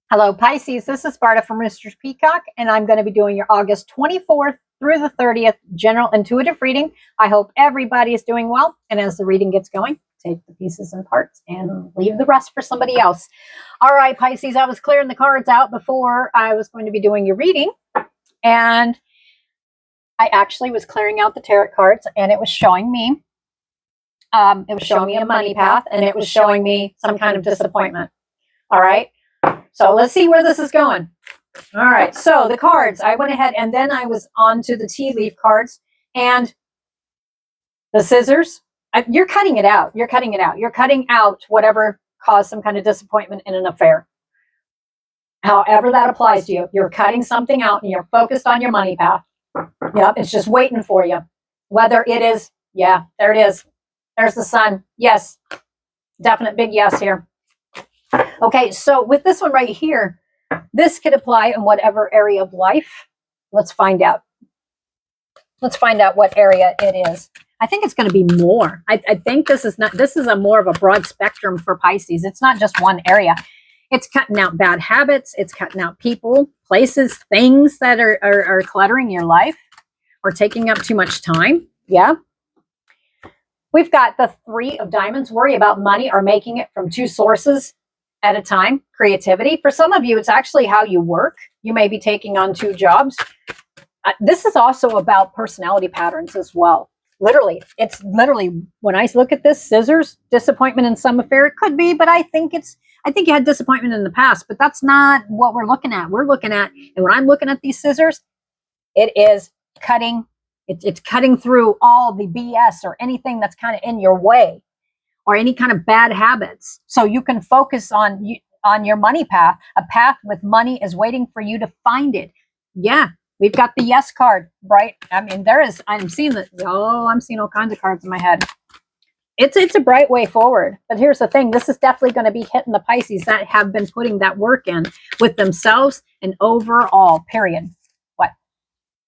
Hello, Pisces. This is Sparta from Roosters Peacock, and I'm going to be doing your August 24th through the 30th general intuitive reading. I hope everybody is doing well, and as the reading gets going, take the pieces and parts and leave the rest for somebody else. All right, Pisces, I was clearing the cards out before I was going to be doing your reading, and I actually was clearing out the tarot cards, and it was showing me a money path, and it was showing me some kind of disappointment. All right. So let's see where this is going. All right. So the cards, I went ahead and then I was on to the tea leaf cards and the scissors. You're cutting it out. You're cutting it out. You're cutting out whatever caused some kind of disappointment in an affair. However that applies to you, you're cutting something out and you're focused on your money path. Yep. It's just waiting for you. Whether it is, yeah, there it is. There's the sun. Yes. Definite big yes here. Okay, so with this one right here, this could apply in whatever area of life. Let's find out. Let's find out what area it is. I think it's going to be more. I think this is a more of a broad spectrum for Pisces. It's not just one area. It's cutting out bad habits. It's cutting out people, places, things that are cluttering your life or taking up too much time. Yeah. We've got the Three of Diamonds. Worry about money or making it from two sources at a time. Creativity. For some of you, it's actually how you work. You may be taking on two jobs. This is also about personality patterns as well. Literally, it's literally, when I look at this, scissors, disappointment in some affair, it could be, but I think you had disappointment in the past, but that's not what we're looking at. We're looking at, and when I'm looking at these scissors, it is cutting, it's cutting through all the BS or anything that's kind of in your way, or any kind of bad habits. So you can focus on your money path. A path with money is waiting for you to find it. Yeah, we've got the yes card, right? I mean, I'm seeing all kinds of cards in my head. It's a bright way forward. But here's the thing. This is definitely going to be hitting the Pisces that have been putting that work in with themselves and overall, period. What?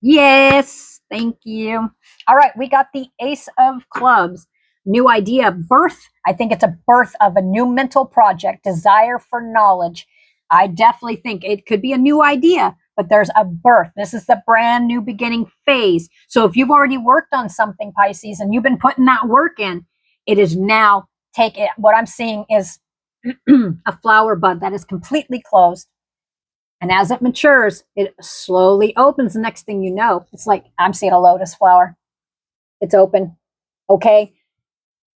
Yes, thank you. All right, we got the Ace of Clubs. New idea, birth. I think it's a birth of a new mental project, desire for knowledge. I definitely think it could be a new idea, but there's a birth. This is the brand new beginning phase. So if you've already worked on something, Pisces, and you've been putting that work in, it is now what I'm seeing is a flower bud that is completely closed. And as it matures, it slowly opens. The next thing you know, it's like I'm seeing a lotus flower. It's open. Okay.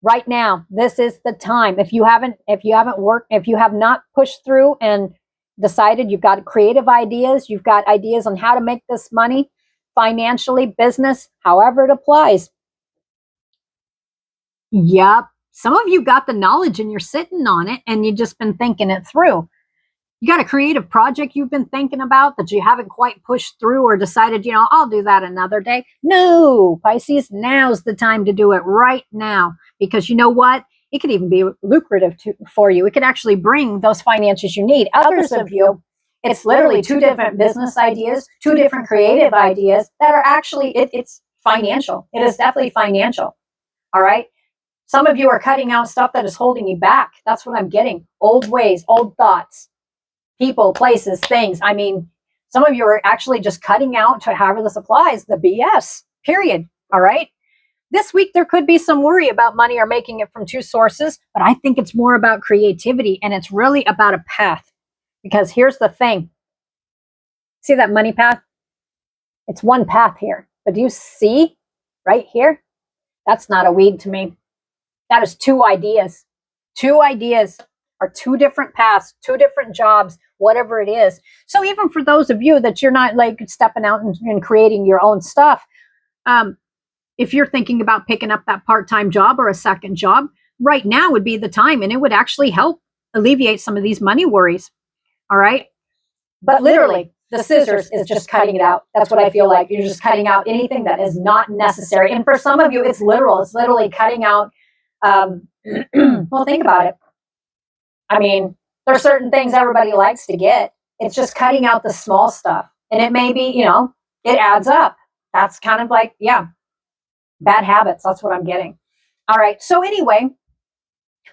Right now, this is the time. If you have not pushed through and decided you've got creative ideas, you've got ideas on how to make this money financially, business, however it applies. Yep. Some of you got the knowledge and you're sitting on it and you've just been thinking it through. You got a creative project you've been thinking about that you haven't quite pushed through or decided, I'll do that another day. No, Pisces, now's the time to do it right now. Because you know what? It could even be lucrative for you. It could actually bring those finances you need. Others of you, it's literally two different business ideas, two different creative ideas that are actually, it's financial. It is definitely financial. All right. Some of you are cutting out stuff that is holding you back. That's what I'm getting. Old ways, old thoughts, people, places, things. I mean, some of you are actually just cutting out, to however this applies, the BS, period. All right. This week, there could be some worry about money or making it from two sources, but I think it's more about creativity and it's really about a path. Because here's the thing. See that money path? It's one path here. But do you see right here? That's not a weed to me. That is two ideas. Two ideas are two different paths, two different jobs, whatever it is. So even for those of you that you're not like stepping out and creating your own stuff, if you're thinking about picking up that part-time job or a second job, right now would be the time, and it would actually help alleviate some of these money worries. All right. But literally, the scissors is just cutting it out. That's what I feel like. You're just cutting out anything that is not necessary. And for some of you, it's literal. It's literally cutting out. Well, think about it. I mean, there are certain things everybody likes to get. It's just cutting out the small stuff. And it may be, it adds up. That's kind of like, yeah. Bad habits. That's what I'm getting. All right. So anyway,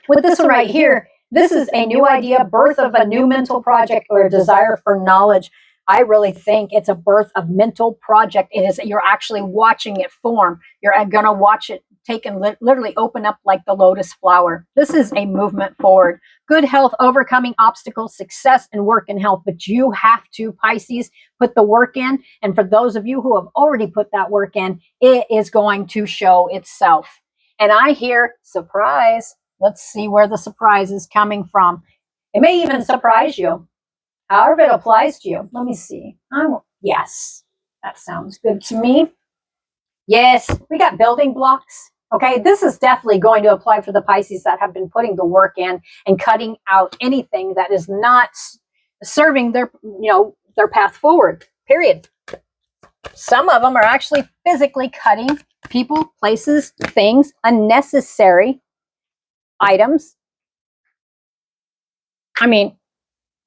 with this one right here, This is a new idea, birth of a new mental project, or a desire for knowledge. I really think it's a birth of mental project. It is, you're actually watching it form. You're going to watch it take and literally open up like the lotus flower. This is a movement forward. Good health, overcoming obstacles, success in work and health. But you have to, Pisces, put the work in. And for those of you who have already put that work in, it is going to show itself. And I hear surprise. Let's see where the surprise is coming from. It may even surprise you. However it applies to you. Let me see. Yes, that sounds good to me. Yes, we got building blocks. Okay, this is definitely going to apply for the Pisces that have been putting the work in and cutting out anything that is not serving their, their path forward, period. Some of them are actually physically cutting people, places, things, unnecessary items. I mean,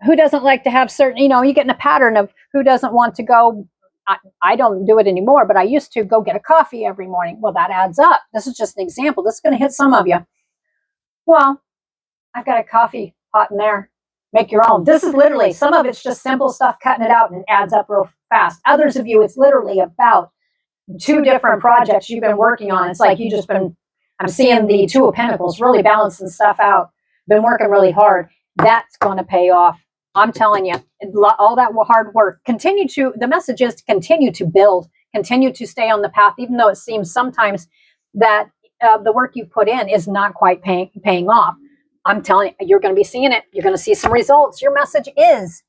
who doesn't like to have certain, you get in a pattern of who doesn't want to go. I don't do it anymore, but I used to go get a coffee every morning. Well, that adds up. This is just an example. This is going to hit some of you. Well, I've got a coffee pot in there. Make your own. This is literally, some of it's just simple stuff, cutting it out, and it adds up real fast. Others of you, it's literally about 2 different projects you've been working on. It's like you just been, I'm seeing the 2 of Pentacles, really balancing stuff out. Been working really hard. That's going to pay off. I'm telling you, all that hard work. The message is to continue to build, continue to stay on the path, even though it seems sometimes that the work you've put in is not quite paying off. I'm telling you, you're going to be seeing it. You're going to see some results. Your message is,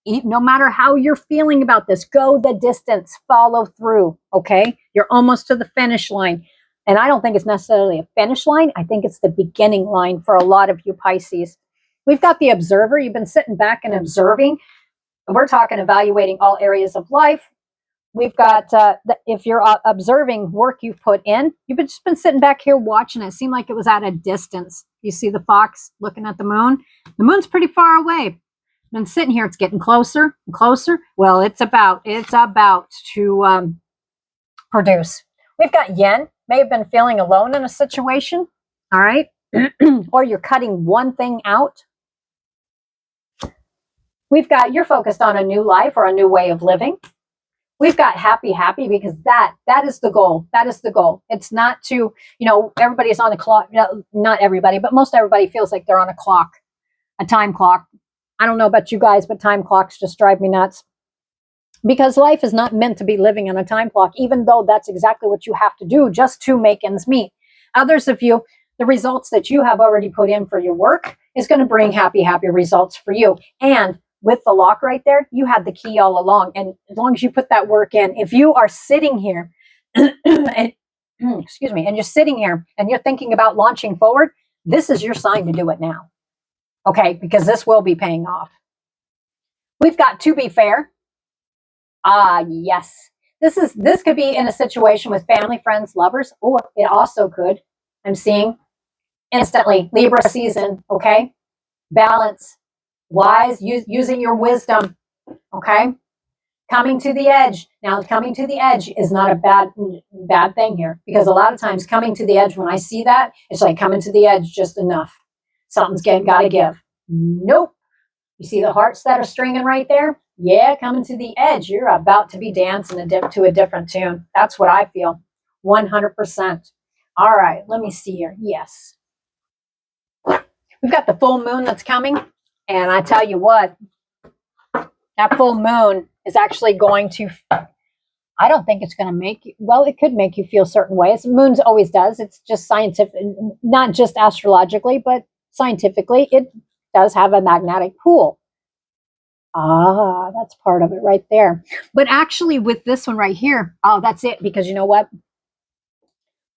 no matter how you're feeling about this, go the distance, follow through, okay? You're almost to the finish line. And I don't think it's necessarily a finish line. I think it's the beginning line for a lot of you Pisces. We've got the observer. You've been sitting back and observing. We're talking evaluating all areas of life. We've got, if you're observing work you've put in, you've just been sitting back here watching it. It seemed like it was at a distance. You see the fox looking at the moon? The moon's pretty far away. Been sitting here. It's getting closer and closer. Well, it's about to produce. We've got yen. May have been feeling alone in a situation. All right. Or you're cutting one thing out. We've got, you're focused on a new life or a new way of living. We've got happy, because that is the goal. That is the goal. It's not to, everybody's on a clock. Not everybody, but most everybody feels like they're on a clock, a time clock. I don't know about you guys, but time clocks just drive me nuts. Because life is not meant to be living on a time clock, even though that's exactly what you have to do just to make ends meet. Others of you, the results that you have already put in for your work is going to bring happy results for you. And with the lock right there, you had the key all along. And as long as you put that work in, if you are sitting here, and, excuse me, and you're sitting here and you're thinking about launching forward, this is your sign to do it now. Okay, because this will be paying off. We've got to be fair. Yes. This could be in a situation with family, friends, lovers, or it also could, I'm seeing instantly, Libra season, okay? Balance. Wise, using your wisdom, okay? Coming to the edge. Now, coming to the edge is not a bad thing here, because a lot of times coming to the edge, when I see that, it's like coming to the edge just enough. Something's got to give. Nope. You see the hearts that are stringing right there? Yeah, coming to the edge. You're about to be dancing to a different tune. That's what I feel. 100%. All right, let me see here. Yes. We've got the full moon that's coming. And I tell you what, that full moon is actually going to, I don't think it's going to make you, well, it could make you feel certain ways. Moons always does. It's just scientific, not just astrologically, but scientifically, it does have a magnetic pull. That's part of it right there. But actually with this one right here, that's it. Because you know what?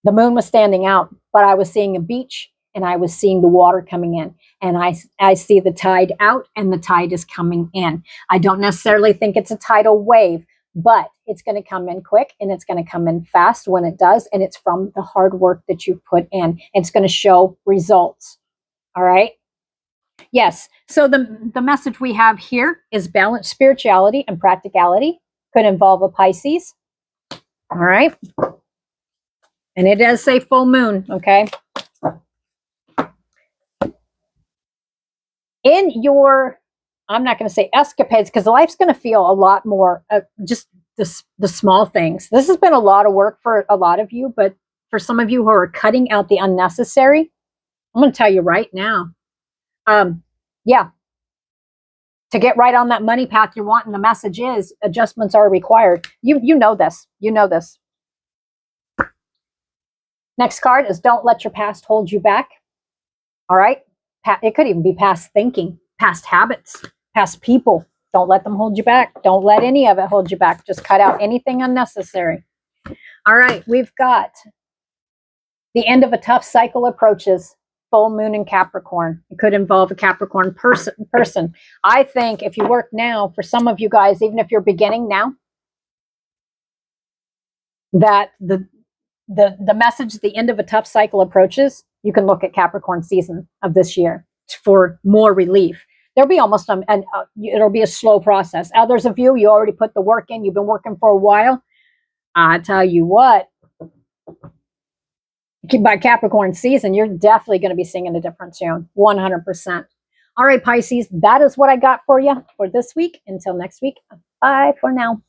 The moon was standing out, but I was seeing a beach and I was seeing the water coming in. And I see the tide out and the tide is coming in. I don't necessarily think it's a tidal wave, but it's going to come in quick and it's going to come in fast when it does. And it's from the hard work that you put in. It's going to show results. All right. Yes. So the message we have here is balanced spirituality and practicality. Could involve a Pisces. All right. And it does say full moon. Okay. in your, I'm not going to say escapades, because life's going to feel a lot more just the small things. This has been a lot of work for a lot of you, but for some of you who are cutting out the unnecessary, I'm going to tell you right now, yeah, to get right on that money path you're wanting, the message is adjustments are required. You know this. You know this. Next card is don't let your past hold you back. All right. It could even be past thinking, past habits, past people. Don't let them hold you back. Don't let any of it hold you back. Just cut out anything unnecessary. All right. We've got the end of a tough cycle approaches. Full moon in Capricorn. It could involve a Capricorn person. I think if you work now, for some of you guys, even if you're beginning now, that the message, the end of a tough cycle approaches, you can look at Capricorn season of this year for more relief. There'll be almost it'll be a slow process. Others of you already put the work in. You've been working for a while. I tell you what, by Capricorn season, you're definitely going to be singing a different tune, 100%. All right, Pisces, that is what I got for you for this week. Until next week, bye for now.